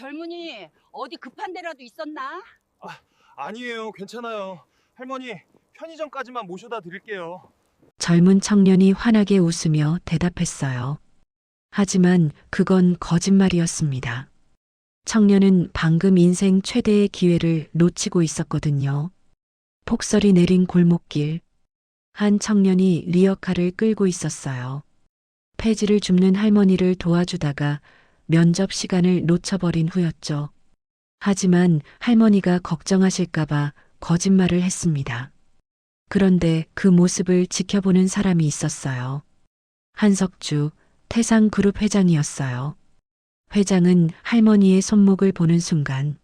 젊은이, 어디 급한 데라도 있었나? 아니에요. 괜찮아요. 할머니, 편의점까지만 모셔다 드릴게요. 젊은 청년이 환하게 웃으며 대답했어요. 하지만 그건 거짓말이었습니다. 청년은 방금 인생 최대의 기회를 놓치고 있었거든요. 폭설이 내린 골목길. 한 청년이 리어카를 끌고 있었어요. 폐지를 줍는 할머니를 도와주다가 면접 시간을 놓쳐버린 후였죠. 하지만 할머니가 걱정하실까봐 거짓말을 했습니다. 그런데 그 모습을 지켜보는 사람이 있었어요. 한석주, 태상그룹 회장이었어요. 회장은 할머니의 손목을 보는 순간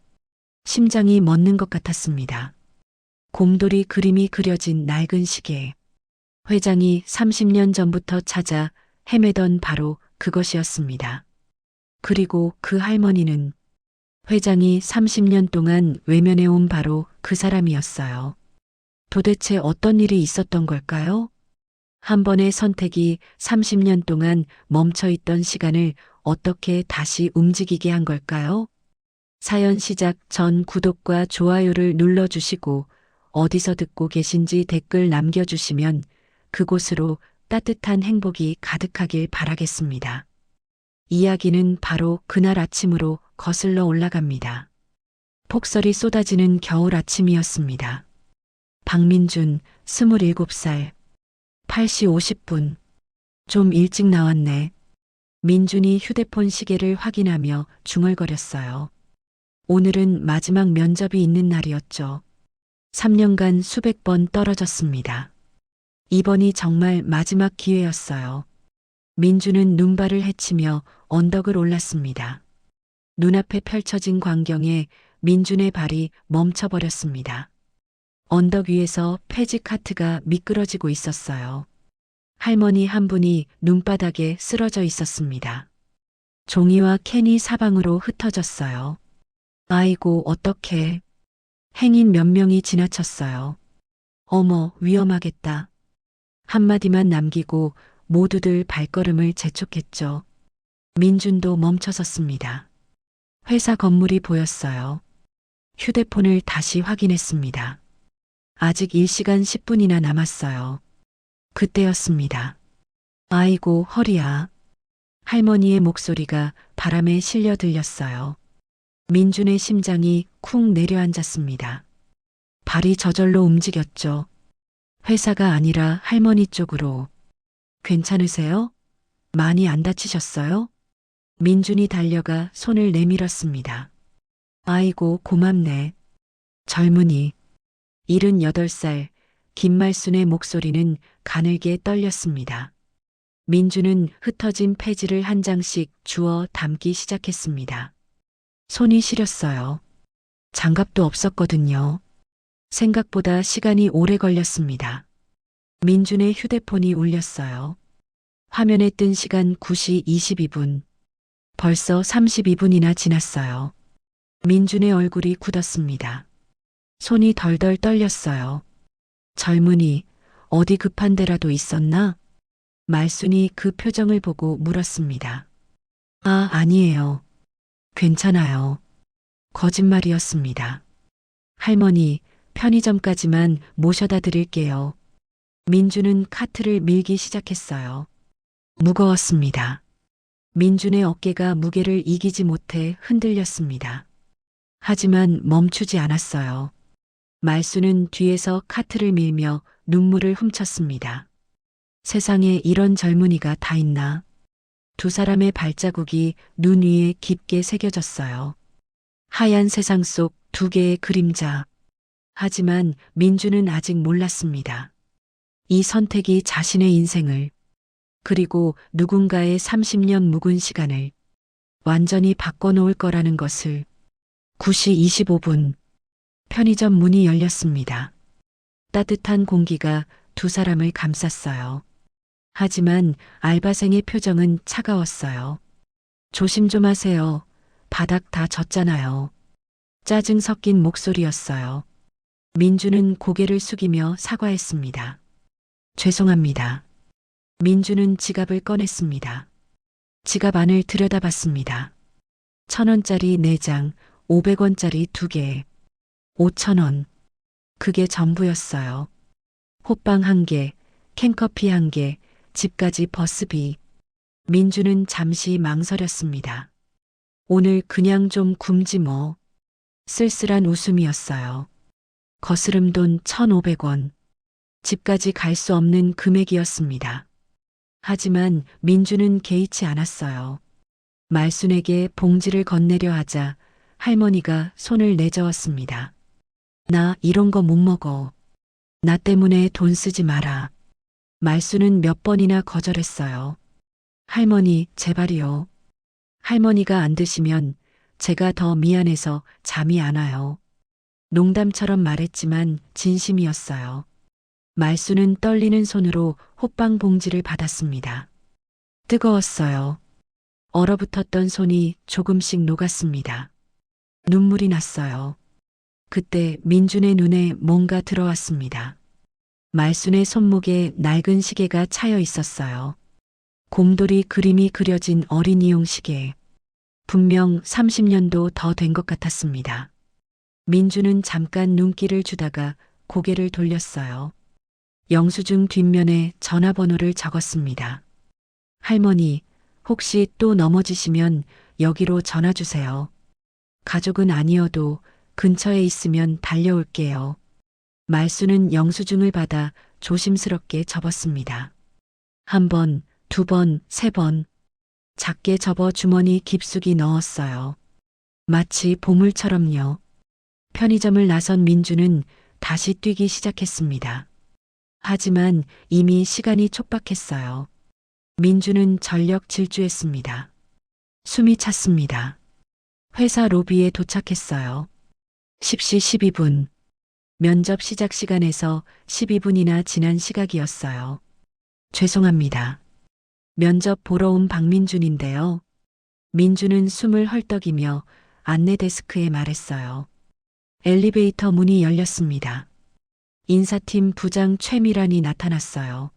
심장이 멎는 것 같았습니다. 곰돌이 그림이 그려진 낡은 시계. 회장이 30년 전부터 찾아 헤매던 바로 그것이었습니다. 그리고 그 할머니는 회장이 30년 동안 외면해온 바로 그 사람이었어요. 도대체 어떤 일이 있었던 걸까요? 한 번의 선택이 30년 동안 멈춰있던 시간을 어떻게 다시 움직이게 한 걸까요? 사연 시작 전 구독과 좋아요를 눌러주시고 어디서 듣고 계신지 댓글 남겨주시면 그곳으로 따뜻한 행복이 가득하길 바라겠습니다. 이야기는 바로 그날 아침으로 거슬러 올라갑니다. 폭설이 쏟아지는 겨울 아침이었습니다. 박민준, 27살. 8시 50분. 좀 일찍 나왔네. 민준이 휴대폰 시계를 확인하며 중얼거렸어요. 오늘은 마지막 면접이 있는 날이었죠. 3년간 수백 번 떨어졌습니다. 이번이 정말 마지막 기회였어요. 민준은 눈발을 헤치며 언덕을 올랐습니다. 눈앞에 펼쳐진 광경에 민준의 발이 멈춰버렸습니다. 언덕 위에서 폐지 카트가 미끄러지고 있었어요. 할머니 한 분이 눈바닥에 쓰러져 있었습니다. 종이와 캔이 사방으로 흩어졌어요. 아이고, 어떡해. 행인 몇 명이 지나쳤어요. 어머, 위험하겠다. 한마디만 남기고 모두들 발걸음을 재촉했죠. 민준도 멈춰섰습니다. 회사 건물이 보였어요. 휴대폰을 다시 확인했습니다. 아직 1시간 10분이나 남았어요. 그때였습니다. 아이고, 허리야. 할머니의 목소리가 바람에 실려 들렸어요. 민준의 심장이 쿵 내려앉았습니다. 발이 저절로 움직였죠. 회사가 아니라 할머니 쪽으로. 괜찮으세요? 많이 안 다치셨어요? 민준이 달려가 손을 내밀었습니다. 아이고, 고맙네. 젊은이. 78살, 김말순의 목소리는 가늘게 떨렸습니다. 민준은 흩어진 폐지를 한 장씩 주워 담기 시작했습니다. 손이 시렸어요. 장갑도 없었거든요. 생각보다 시간이 오래 걸렸습니다. 민준의 휴대폰이 울렸어요. 화면에 뜬 시간 9시 22분. 벌써 32분이나 지났어요. 민준의 얼굴이 굳었습니다. 손이 덜덜 떨렸어요. 젊은이, 어디 급한 데라도 있었나? 말순이 그 표정을 보고 물었습니다. 아, 아니에요. 괜찮아요. 거짓말이었습니다. 할머니, 편의점까지만 모셔다 드릴게요. 민준은 카트를 밀기 시작했어요. 무거웠습니다. 민준의 어깨가 무게를 이기지 못해 흔들렸습니다. 하지만 멈추지 않았어요. 말수는 뒤에서 카트를 밀며 눈물을 훔쳤습니다. 세상에 이런 젊은이가 다 있나? 두 사람의 발자국이 눈 위에 깊게 새겨졌어요. 하얀 세상 속 두 개의 그림자. 하지만 민주는 아직 몰랐습니다. 이 선택이 자신의 인생을, 그리고 누군가의 30년 묵은 시간을 완전히 바꿔놓을 거라는 것을. 9시 25분. 편의점 문이 열렸습니다. 따뜻한 공기가 두 사람을 감쌌어요. 하지만 알바생의 표정은 차가웠어요. 조심 좀 하세요. 바닥 다 젖잖아요. 짜증 섞인 목소리였어요. 민주는 고개를 숙이며 사과했습니다. 죄송합니다. 민주는 지갑을 꺼냈습니다. 지갑 안을 들여다봤습니다. 1,000원짜리 4장, 500원짜리 2개, 5,000원. 그게 전부였어요. 호빵 1개, 캔커피 1개, 집까지 버스비. 민주는 잠시 망설였습니다. 오늘 그냥 좀 굶지 뭐. 쓸쓸한 웃음이었어요. 거스름 돈 1,500원. 집까지 갈 수 없는 금액이었습니다. 하지만 민주는 개의치 않았어요. 말순에게 봉지를 건네려 하자 할머니가 손을 내저었습니다. 나 이런 거 못 먹어. 나 때문에 돈 쓰지 마라. 말순은 몇 번이나 거절했어요. 할머니, 제발이요. 할머니가 안 드시면 제가 더 미안해서 잠이 안 와요. 농담처럼 말했지만 진심이었어요. 말순은 떨리는 손으로 호빵 봉지를 받았습니다. 뜨거웠어요. 얼어붙었던 손이 조금씩 녹았습니다. 눈물이 났어요. 그때 민준의 눈에 뭔가 들어왔습니다. 말순의 손목에 낡은 시계가 차여 있었어요. 곰돌이 그림이 그려진 어린이용 시계. 분명 30년도 더 된 것 같았습니다. 민주는 잠깐 눈길을 주다가 고개를 돌렸어요. 영수증 뒷면에 전화번호를 적었습니다. 할머니, 혹시 또 넘어지시면 여기로 전화 주세요. 가족은 아니어도 근처에 있으면 달려올게요. 말순은 영수증을 받아 조심스럽게 접었습니다. 1번, 2번, 3번. 작게 접어 주머니 깊숙이 넣었어요. 마치 보물처럼요. 편의점을 나선 민주는 다시 뛰기 시작했습니다. 하지만 이미 시간이 촉박했어요. 민주는 전력 질주했습니다. 숨이 찼습니다. 회사 로비에 도착했어요. 10시 12분. 면접 시작 시간에서 12분이나 지난 시각이었어요. 죄송합니다. 면접 보러 온 박민준인데요. 민준은 숨을 헐떡이며 안내 데스크에 말했어요. 엘리베이터 문이 열렸습니다. 인사팀 부장 최미란이 나타났어요.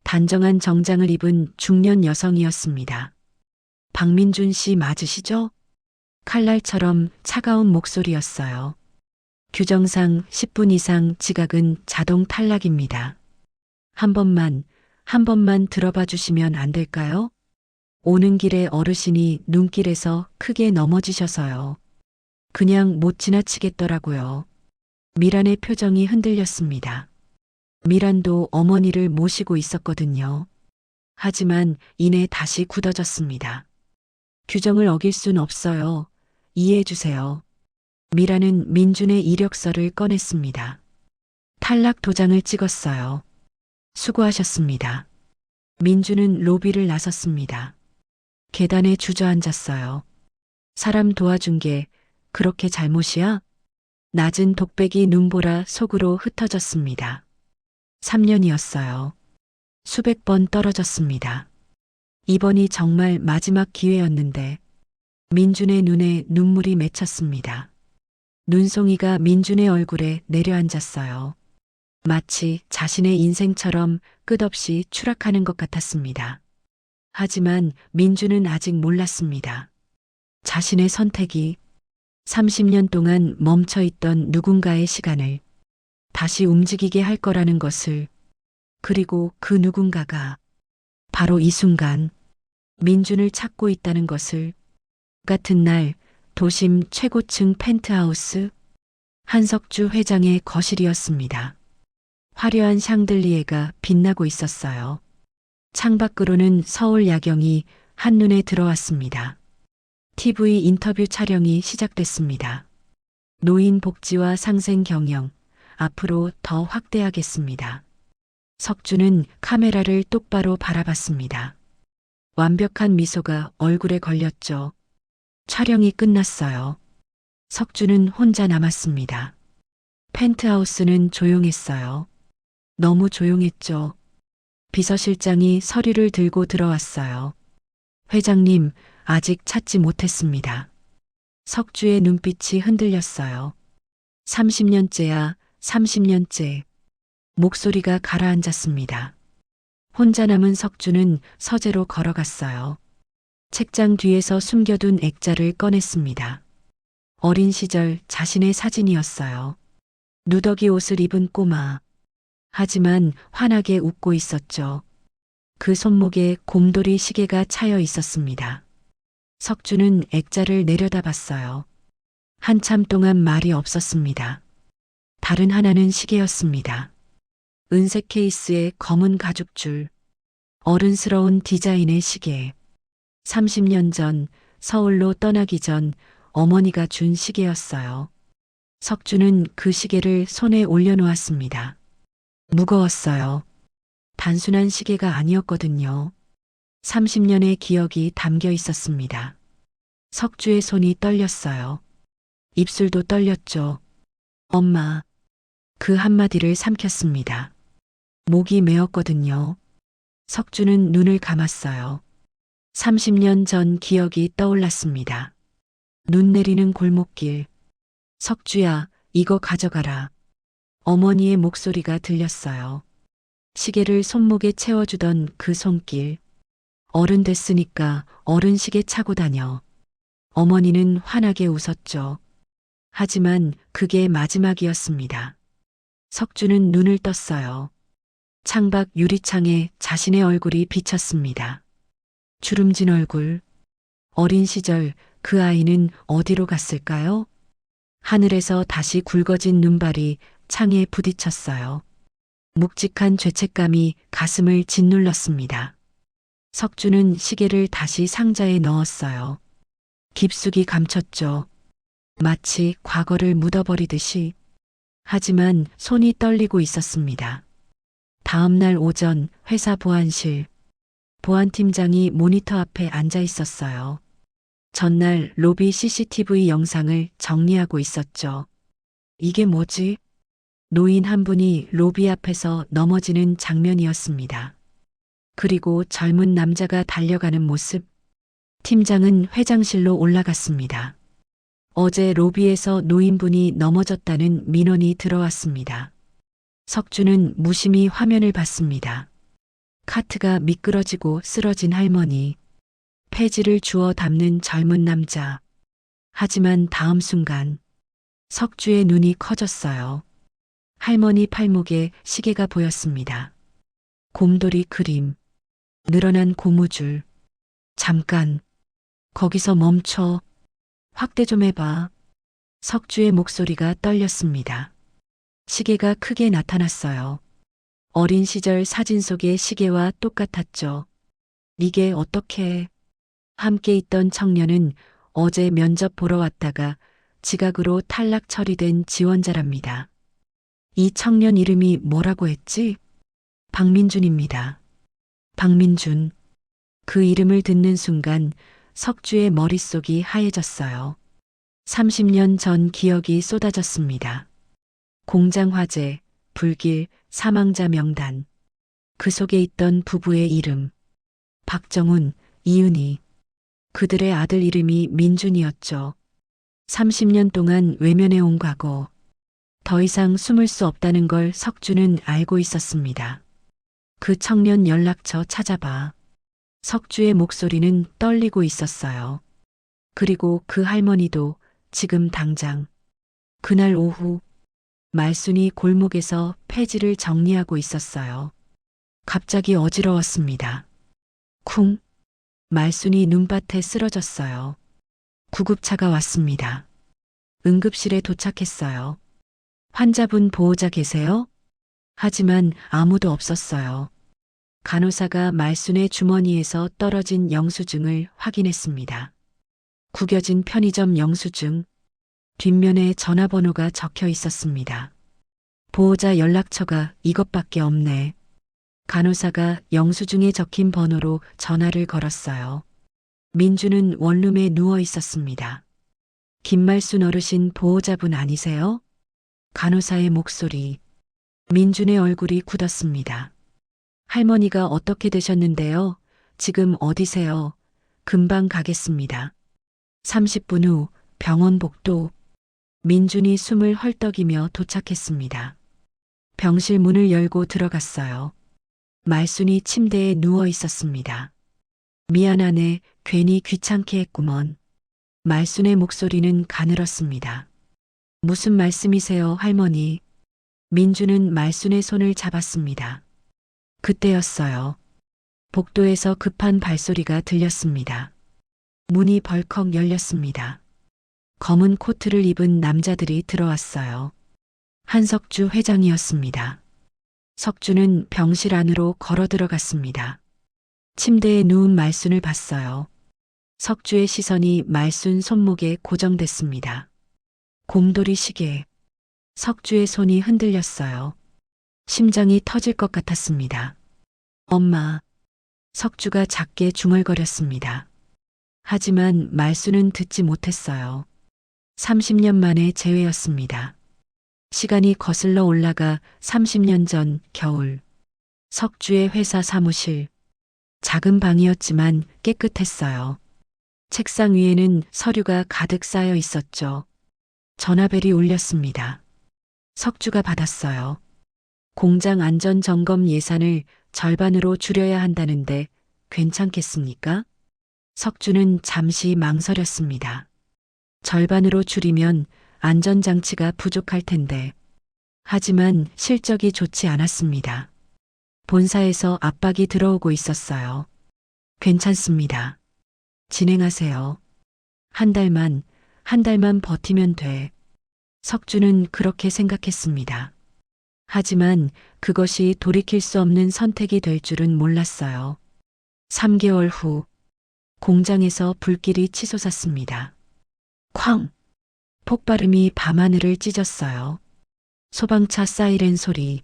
단정한 정장을 입은 중년 여성이었습니다. 박민준 씨 맞으시죠? 칼날처럼 차가운 목소리였어요. 규정상 10분 이상 지각은 자동 탈락입니다. 한 번만 들어봐 주시면 안 될까요? 오는 길에 어르신이 눈길에서 크게 넘어지셔서요. 그냥 못 지나치겠더라고요. 미란의 표정이 흔들렸습니다. 미란도 어머니를 모시고 있었거든요. 하지만 이내 다시 굳어졌습니다. 규정을 어길 순 없어요. 이해해 주세요. 미란은 민준의 이력서를 꺼냈습니다. 탈락 도장을 찍었어요. 수고하셨습니다. 민준은 로비를 나섰습니다. 계단에 주저앉았어요. 사람 도와준 게 그렇게 잘못이야? 낮은 독백이 눈보라 속으로 흩어졌습니다. 3년이었어요. 수백 번 떨어졌습니다. 이번이 정말 마지막 기회였는데 민준의 눈에 눈물이 맺혔습니다. 눈송이가 민준의 얼굴에 내려앉았어요. 마치 자신의 인생처럼 끝없이 추락하는 것 같았습니다. 하지만 민준은 아직 몰랐습니다. 자신의 선택이 30년 동안 멈춰있던 누군가의 시간을 다시 움직이게 할 거라는 것을, 그리고 그 누군가가 바로 이 순간 민준을 찾고 있다는 것을. 같은 날 도심 최고층 펜트하우스 한석주 회장의 거실이었습니다. 화려한 샹들리에가 빛나고 있었어요. 창밖으로는 서울 야경이 한눈에 들어왔습니다. TV 인터뷰 촬영이 시작됐습니다. 노인 복지와 상생 경영, 앞으로 더 확대하겠습니다. 석주는 카메라를 똑바로 바라봤습니다. 완벽한 미소가 얼굴에 걸렸죠. 촬영이 끝났어요. 석주는 혼자 남았습니다. 펜트하우스는 조용했어요. 너무 조용했죠. 비서실장이 서류를 들고 들어왔어요. 회장님, 아직 찾지 못했습니다. 석주의 눈빛이 흔들렸어요. 30년째야, 30년째. 목소리가 가라앉았습니다. 혼자 남은 석주는 서재로 걸어갔어요. 책장 뒤에서 숨겨둔 액자를 꺼냈습니다. 어린 시절 자신의 사진이었어요. 누더기 옷을 입은 꼬마. 하지만 환하게 웃고 있었죠. 그 손목에 곰돌이 시계가 차여 있었습니다. 석주는 액자를 내려다봤어요. 한참 동안 말이 없었습니다. 다른 하나는 시계였습니다. 은색 케이스에 검은 가죽줄. 어른스러운 디자인의 시계. 30년 전 서울로 떠나기 전 어머니가 준 시계였어요. 석주는 그 시계를 손에 올려놓았습니다. 무거웠어요. 단순한 시계가 아니었거든요. 30년의 기억이 담겨 있었습니다. 석주의 손이 떨렸어요. 입술도 떨렸죠. 엄마. 그 한마디를 삼켰습니다. 목이 메었거든요. 석주는 눈을 감았어요. 30년 전 기억이 떠올랐습니다. 눈 내리는 골목길. 석주야, 이거 가져가라. 어머니의 목소리가 들렸어요. 시계를 손목에 채워주던 그 손길. 어른 됐으니까 어른 시계 차고 다녀. 어머니는 환하게 웃었죠. 하지만 그게 마지막이었습니다. 석주는 눈을 떴어요. 창밖 유리창에 자신의 얼굴이 비쳤습니다. 주름진 얼굴. 어린 시절 그 아이는 어디로 갔을까요? 하늘에서 다시 굵어진 눈발이 창에 부딪혔어요. 묵직한 죄책감이 가슴을 짓눌렀습니다. 석주는 시계를 다시 상자에 넣었어요. 깊숙이 감췄죠. 마치 과거를 묻어버리듯이. 하지만 손이 떨리고 있었습니다. 다음 날 오전 회사 보안실. 보안팀장이 모니터 앞에 앉아 있었어요. 전날 로비 CCTV 영상을 정리하고 있었죠. 이게 뭐지? 노인 한 분이 로비 앞에서 넘어지는 장면이었습니다. 그리고 젊은 남자가 달려가는 모습. 팀장은 회장실로 올라갔습니다. 어제 로비에서 노인분이 넘어졌다는 민원이 들어왔습니다. 석주는 무심히 화면을 봤습니다. 카트가 미끄러지고 쓰러진 할머니. 폐지를 주워 담는 젊은 남자. 하지만 다음 순간 석주의 눈이 커졌어요. 할머니 팔목에 시계가 보였습니다. 곰돌이 그림. 늘어난 고무줄. 잠깐. 거기서 멈춰. 확대 좀 해봐. 석주의 목소리가 떨렸습니다. 시계가 크게 나타났어요. 어린 시절 사진 속의 시계와 똑같았죠. 이게 어떻게? 함께 있던 청년은 어제 면접 보러 왔다가 지각으로 탈락 처리된 지원자랍니다. 이 청년 이름이 뭐라고 했지? 박민준입니다. 박민준. 그 이름을 듣는 순간 석주의 머릿속이 하얘졌어요. 30년 전 기억이 쏟아졌습니다. 공장 화재, 불길, 사망자 명단. 그 속에 있던 부부의 이름. 박정훈, 이은희. 그들의 아들 이름이 민준이었죠. 30년 동안 외면해온 과거. 더 이상 숨을 수 없다는 걸 석주는 알고 있었습니다. 그 청년 연락처 찾아봐. 석주의 목소리는 떨리고 있었어요. 그리고 그 할머니도 지금 당장. 그날 오후 말순이 골목에서 폐지를 정리하고 있었어요. 갑자기 어지러웠습니다. 쿵. 말순이 눈밭에 쓰러졌어요. 구급차가 왔습니다. 응급실에 도착했어요. 환자분 보호자 계세요? 하지만 아무도 없었어요. 간호사가 말순의 주머니에서 떨어진 영수증을 확인했습니다. 구겨진 편의점 영수증. 뒷면에 전화번호가 적혀 있었습니다. 보호자 연락처가 이것밖에 없네. 간호사가 영수증에 적힌 번호로 전화를 걸었어요. 민주는 원룸에 누워 있었습니다. 김말순 어르신 보호자분 아니세요? 간호사의 목소리. 민준의 얼굴이 굳었습니다. 할머니가 어떻게 되셨는데요? 지금 어디세요? 금방 가겠습니다. 30분 후 병원 복도. 민준이 숨을 헐떡이며 도착했습니다. 병실 문을 열고 들어갔어요. 말순이 침대에 누워 있었습니다. 미안하네. 괜히 귀찮게 했구먼. 말순의 목소리는 가늘었습니다. 무슨 말씀이세요, 할머니? 민주는 말순의 손을 잡았습니다. 그때였어요. 복도에서 급한 발소리가 들렸습니다. 문이 벌컥 열렸습니다. 검은 코트를 입은 남자들이 들어왔어요. 한석주 회장이었습니다. 석주는 병실 안으로 걸어 들어갔습니다. 침대에 누운 말순을 봤어요. 석주의 시선이 말순 손목에 고정됐습니다. 곰돌이 시계. 석주의 손이 흔들렸어요. 심장이 터질 것 같았습니다. 엄마. 석주가 작게 중얼거렸습니다. 하지만 말순은 듣지 못했어요. 30년 만에 재회였습니다. 시간이 거슬러 올라가 30년 전 겨울. 석주의 회사 사무실. 작은 방이었지만 깨끗했어요. 책상 위에는 서류가 가득 쌓여 있었죠. 전화벨이 울렸습니다. 석주가 받았어요. 공장 안전 점검 예산을 절반으로 줄여야 한다는데 괜찮겠습니까? 석주는 잠시 망설였습니다. 절반으로 줄이면 안전장치가 부족할 텐데. 하지만 실적이 좋지 않았습니다. 본사에서 압박이 들어오고 있었어요. 괜찮습니다. 진행하세요. 한 달만 버티면 돼. 석주는 그렇게 생각했습니다. 하지만 그것이 돌이킬 수 없는 선택이 될 줄은 몰랐어요. 3개월 후 공장에서 불길이 치솟았습니다. 쾅! 폭발음이 밤하늘을 찢었어요. 소방차 사이렌 소리,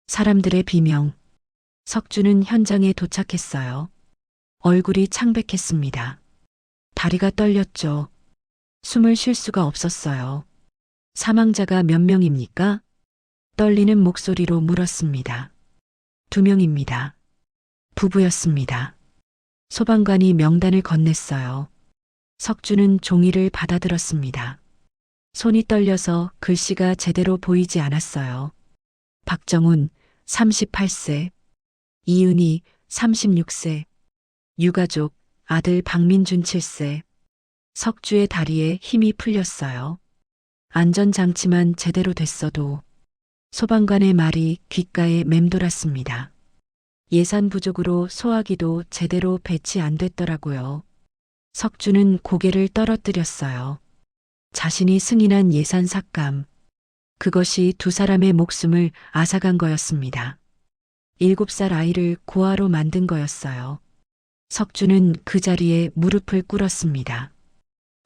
사람들의 비명. 석주는 현장에 도착했어요. 얼굴이 창백했습니다. 다리가 떨렸죠. 숨을 쉴 수가 없었어요. 사망자가 몇 명입니까? 떨리는 목소리로 물었습니다. 2명입니다. 부부였습니다. 소방관이 명단을 건넸어요. 석주는 종이를 받아들었습니다. 손이 떨려서 글씨가 제대로 보이지 않았어요. 박정훈, 38세. 이은희, 36세. 유가족, 아들 박민준 7세. 석주의 다리에 힘이 풀렸어요. 안전장치만 제대로 됐어도. 소방관의 말이 귓가에 맴돌았습니다. 예산 부족으로 소화기도 제대로 배치 안 됐더라고요. 석주는 고개를 떨어뜨렸어요. 자신이 승인한 예산 삭감. 그것이 2사람의 목숨을 앗아간 거였습니다. 7살 아이를 고아로 만든 거였어요. 석주는 그 자리에 무릎을 꿇었습니다.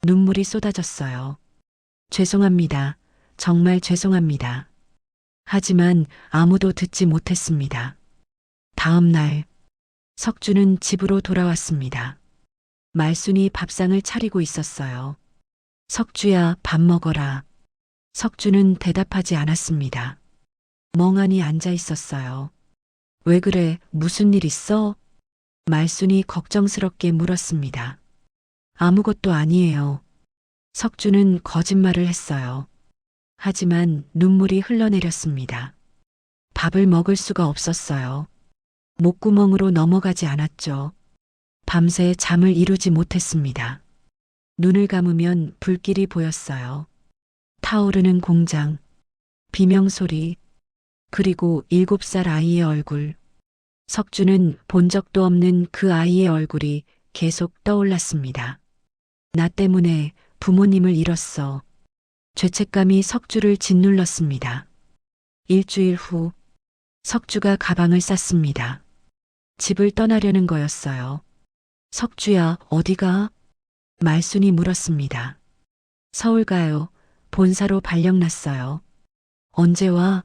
눈물이 쏟아졌어요. 죄송합니다. 정말 죄송합니다. 하지만 아무도 듣지 못했습니다. 다음 날, 석주는 집으로 돌아왔습니다. 말순이 밥상을 차리고 있었어요. 석주야, 밥 먹어라. 석주는 대답하지 않았습니다. 멍하니 앉아 있었어요. 왜 그래? 무슨 일 있어? 말순이 걱정스럽게 물었습니다. 아무것도 아니에요. 석주는 거짓말을 했어요. 하지만 눈물이 흘러내렸습니다. 밥을 먹을 수가 없었어요. 목구멍으로 넘어가지 않았죠. 밤새 잠을 이루지 못했습니다. 눈을 감으면 불길이 보였어요. 타오르는 공장, 비명소리, 그리고 7살 아이의 얼굴. 석주는 본 적도 없는 그 아이의 얼굴이 계속 떠올랐습니다. 나 때문에 부모님을 잃었어. 죄책감이 석주를 짓눌렀습니다. 일주일 후, 석주가 가방을 쌌습니다. 집을 떠나려는 거였어요. 석주야, 어디가? 말순이 물었습니다. 서울 가요. 본사로 발령났어요. 언제 와?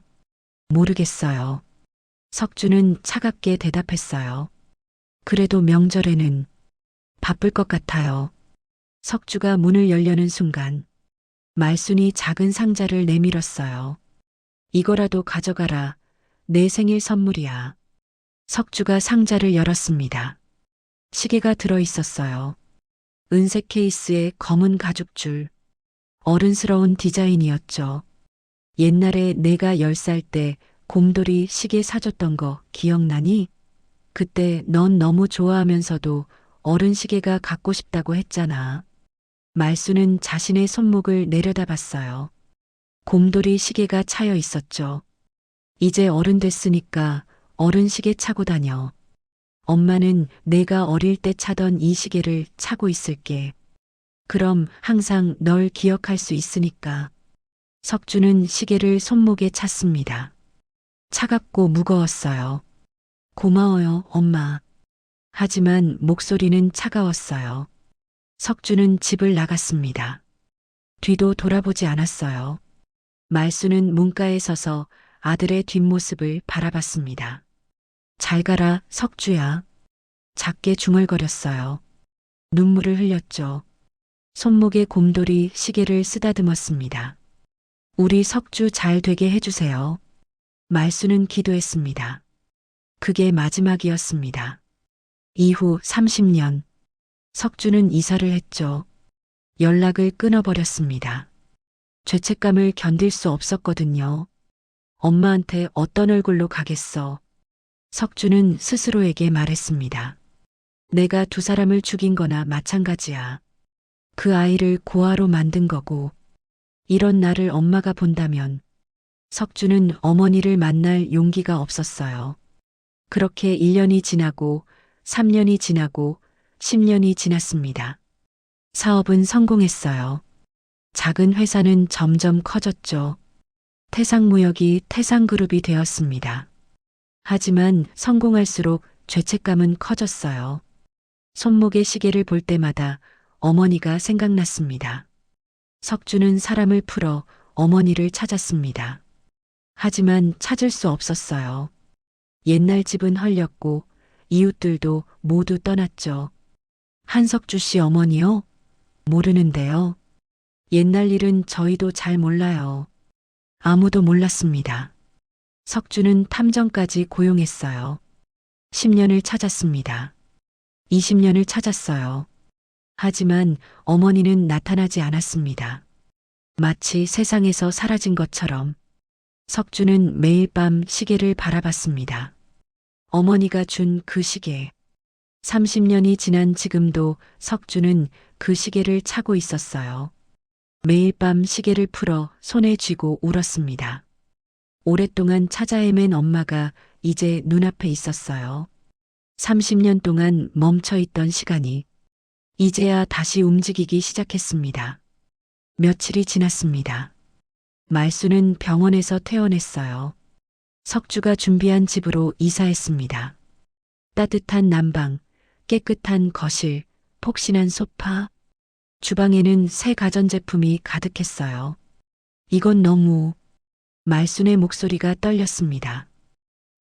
모르겠어요. 석주는 차갑게 대답했어요. 그래도 명절에는 바쁠 것 같아요. 석주가 문을 열려는 순간 말순이 작은 상자를 내밀었어요. 이거라도 가져가라. 내 생일 선물이야. 석주가 상자를 열었습니다. 시계가 들어 있었어요. 은색 케이스에 검은 가죽줄. 어른스러운 디자인이었죠. 옛날에 내가 10살 때 곰돌이 시계 사줬던 거 기억나니? 그때 넌 너무 좋아하면서도 어른 시계가 갖고 싶다고 했잖아. 말수는 자신의 손목을 내려다봤어요. 곰돌이 시계가 차여 있었죠. 이제 어른 됐으니까 어른 시계 차고 다녀. 엄마는 내가 어릴 때 차던 이 시계를 차고 있을게. 그럼 항상 널 기억할 수 있으니까. 석주는 시계를 손목에 찼습니다. 차갑고 무거웠어요. 고마워요, 엄마. 하지만 목소리는 차가웠어요. 석주는 집을 나갔습니다. 뒤도 돌아보지 않았어요. 말수는 문가에 서서 아들의 뒷모습을 바라봤습니다. 잘 가라, 석주야. 작게 중얼거렸어요. 눈물을 흘렸죠. 손목에 곰돌이 시계를 쓰다듬었습니다. 우리 석주 잘 되게 해주세요. 말수는 기도했습니다. 그게 마지막이었습니다. 이후 30년. 석주는 이사를 했죠. 연락을 끊어버렸습니다. 죄책감을 견딜 수 없었거든요. 엄마한테 어떤 얼굴로 가겠어. 석주는 스스로에게 말했습니다. 내가 두 사람을 죽인 거나 마찬가지야. 그 아이를 고아로 만든 거고, 이런 나를 엄마가 본다면 석주는 어머니를 만날 용기가 없었어요. 그렇게 1년이 지나고 3년이 지나고 10년이 지났습니다. 사업은 성공했어요. 작은 회사는 점점 커졌죠. 태상무역이 태상그룹이 되었습니다. 하지만 성공할수록 죄책감은 커졌어요. 손목의 시계를 볼 때마다 어머니가 생각났습니다. 석주는 사람을 풀어 어머니를 찾았습니다. 하지만 찾을 수 없었어요. 옛날 집은 헐렸고 이웃들도 모두 떠났죠. 한석주 씨 어머니요? 모르는데요. 옛날 일은 저희도 잘 몰라요. 아무도 몰랐습니다. 석주는 탐정까지 고용했어요. 10년을 찾았습니다. 20년을 찾았어요. 하지만 어머니는 나타나지 않았습니다. 마치 세상에서 사라진 것처럼 석주는 매일 밤 시계를 바라봤습니다. 어머니가 준 그 시계. 30년이 지난 지금도 석주는 그 시계를 차고 있었어요. 매일 밤 시계를 풀어 손에 쥐고 울었습니다. 오랫동안 찾아 헤맨 엄마가 이제 눈앞에 있었어요. 30년 동안 멈춰 있던 시간이 이제야 다시 움직이기 시작했습니다. 며칠이 지났습니다. 말수는 병원에서 퇴원했어요. 석주가 준비한 집으로 이사했습니다. 따뜻한 난방, 깨끗한 거실, 폭신한 소파, 주방에는 새 가전제품이 가득했어요. 이건 너무... 말순의 목소리가 떨렸습니다.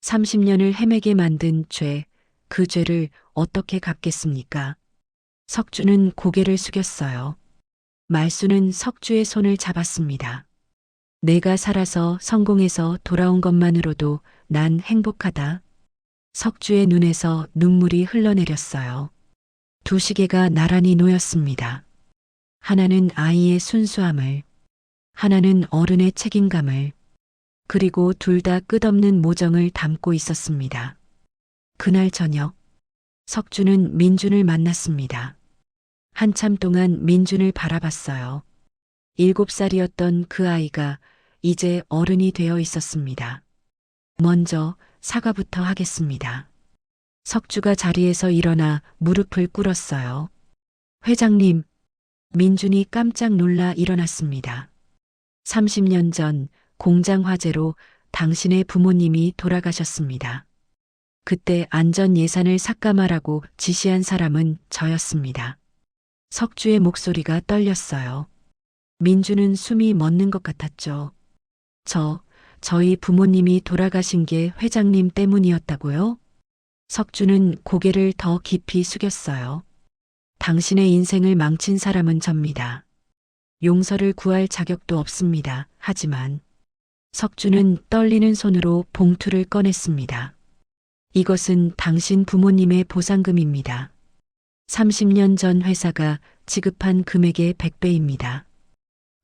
30년을 헤매게 만든 죄, 그 죄를 어떻게 갚겠습니까? 석주는 고개를 숙였어요. 말순은 석주의 손을 잡았습니다. 내가 살아서 성공해서 돌아온 것만으로도 난 행복하다. 석주의 눈에서 눈물이 흘러내렸어요. 두 시계가 나란히 놓였습니다. 하나는 아이의 순수함을, 하나는 어른의 책임감을, 그리고 둘 다 끝없는 모정을 담고 있었습니다. 그날 저녁, 석주는 민준을 만났습니다. 한참 동안 민준을 바라봤어요. 7살이었던 그 아이가 이제 어른이 되어 있었습니다. 먼저 사과부터 하겠습니다. 석주가 자리에서 일어나 무릎을 꿇었어요. 회장님, 민준이 깜짝 놀라 일어났습니다. 30년 전 공장 화재로 당신의 부모님이 돌아가셨습니다. 그때 안전 예산을 삭감하라고 지시한 사람은 저였습니다. 석주의 목소리가 떨렸어요. 민주는 숨이 멎는 것 같았죠. 저희 부모님이 돌아가신 게 회장님 때문이었다고요? 석주는 고개를 더 깊이 숙였어요. 당신의 인생을 망친 사람은 접니다. 용서를 구할 자격도 없습니다. 하지만 석주는 떨리는 손으로 봉투를 꺼냈습니다. 이것은 당신 부모님의 보상금입니다. 30년 전 회사가 지급한 금액의 100배입니다.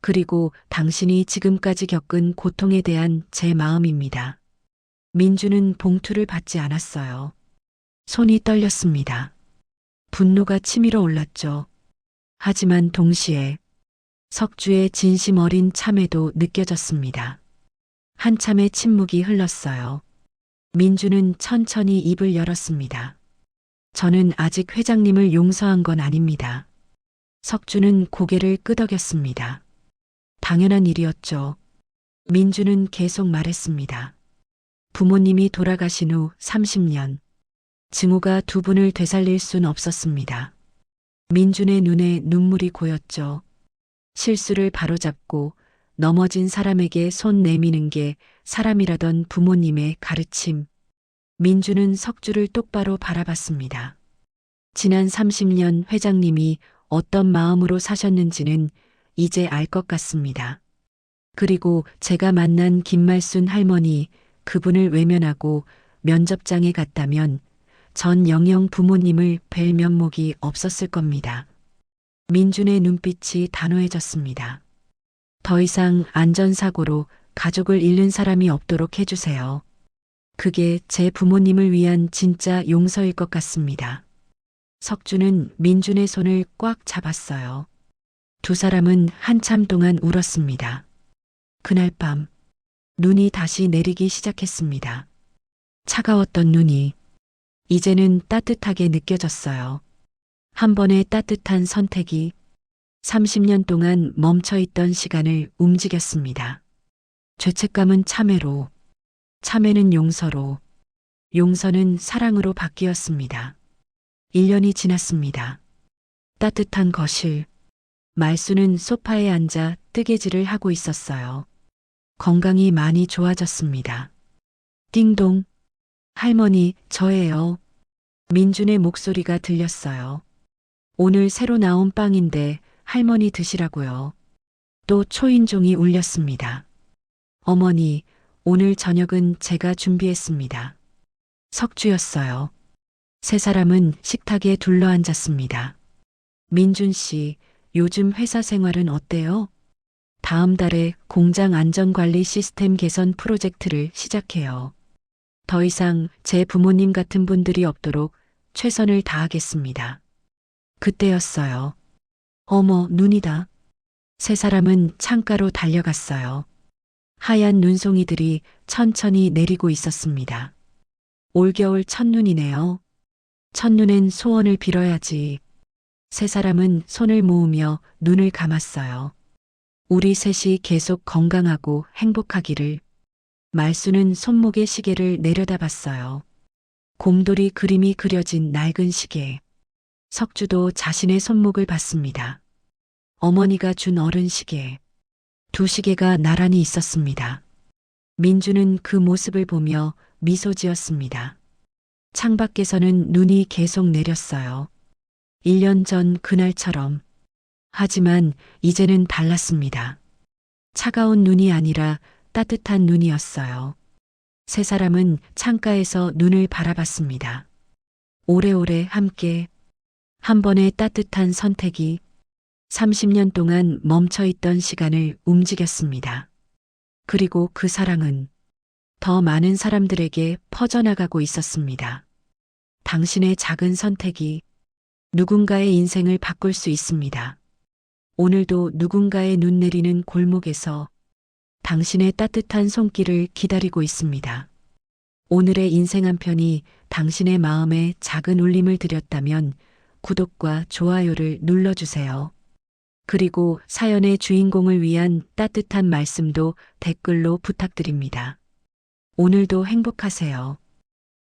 그리고 당신이 지금까지 겪은 고통에 대한 제 마음입니다. 민주는 봉투를 받지 않았어요. 손이 떨렸습니다. 분노가 치밀어 올랐죠. 하지만 동시에 석주의 진심 어린 참회도 느껴졌습니다. 한참의 침묵이 흘렀어요. 민주는 천천히 입을 열었습니다. 저는 아직 회장님을 용서한 건 아닙니다. 석주는 고개를 끄덕였습니다. 당연한 일이었죠. 민주는 계속 말했습니다. 부모님이 돌아가신 후 30년, 증오가 두 분을 되살릴 순 없었습니다. 민준의 눈에 눈물이 고였죠. 실수를 바로잡고 넘어진 사람에게 손 내미는 게 사람이라던 부모님의 가르침. 민주는 석주를 똑바로 바라봤습니다. 지난 30년 회장님이 어떤 마음으로 사셨는지는 이제 알 것 같습니다. 그리고 제가 만난 김말순 할머니, 그분을 외면하고 면접장에 갔다면 전 영영 부모님을 뵐 면목이 없었을 겁니다. 민준의 눈빛이 단호해졌습니다. 더 이상 안전사고로 가족을 잃는 사람이 없도록 해주세요. 그게 제 부모님을 위한 진짜 용서일 것 같습니다. 석주는 민준의 손을 꽉 잡았어요. 두 사람은 한참 동안 울었습니다. 그날 밤, 눈이 다시 내리기 시작했습니다. 차가웠던 눈이 이제는 따뜻하게 느껴졌어요. 한 번의 따뜻한 선택이 30년 동안 멈춰있던 시간을 움직였습니다. 죄책감은 참회로, 참회는 용서로, 용서는 사랑으로 바뀌었습니다. 1년이 지났습니다. 따뜻한 거실, 말수는 소파에 앉아 뜨개질을 하고 있었어요. 건강이 많이 좋아졌습니다. 띵동, 할머니, 저예요. 민준의 목소리가 들렸어요. 오늘 새로 나온 빵인데 할머니 드시라고요. 또 초인종이 울렸습니다. 어머니, 오늘 저녁은 제가 준비했습니다. 석주였어요. 세 사람은 식탁에 둘러앉았습니다. 민준 씨, 요즘 회사 생활은 어때요? 다음 달에 공장 안전관리 시스템 개선 프로젝트를 시작해요. 더 이상 제 부모님 같은 분들이 없도록 최선을 다하겠습니다. 그때였어요. 어머, 눈이다. 세 사람은 창가로 달려갔어요. 하얀 눈송이들이 천천히 내리고 있었습니다. 올겨울 첫눈이네요. 첫눈엔 소원을 빌어야지. 세 사람은 손을 모으며 눈을 감았어요. 우리 셋이 계속 건강하고 행복하기를. 말수는 손목의 시계를 내려다봤어요. 곰돌이 그림이 그려진 낡은 시계. 석주도 자신의 손목을 봤습니다. 어머니가 준 어른 시계. 두 시계가 나란히 있었습니다. 민주는 그 모습을 보며 미소 지었습니다. 창밖에서는 눈이 계속 내렸어요. 1년 전 그날처럼. 하지만 이제는 달랐습니다. 차가운 눈이 아니라 따뜻한 눈이었어요. 세 사람은 창가에서 눈을 바라봤습니다. 오래오래 함께. 한 번의 따뜻한 선택이 30년 동안 멈춰있던 시간을 움직였습니다. 그리고 그 사랑은 더 많은 사람들에게 퍼져나가고 있었습니다. 당신의 작은 선택이 누군가의 인생을 바꿀 수 있습니다. 오늘도 누군가의 눈 내리는 골목에서 당신의 따뜻한 손길을 기다리고 있습니다. 오늘의 인생 한 편이 당신의 마음에 작은 울림을 드렸다면 구독과 좋아요를 눌러주세요. 그리고 사연의 주인공을 위한 따뜻한 말씀도 댓글로 부탁드립니다. 오늘도 행복하세요.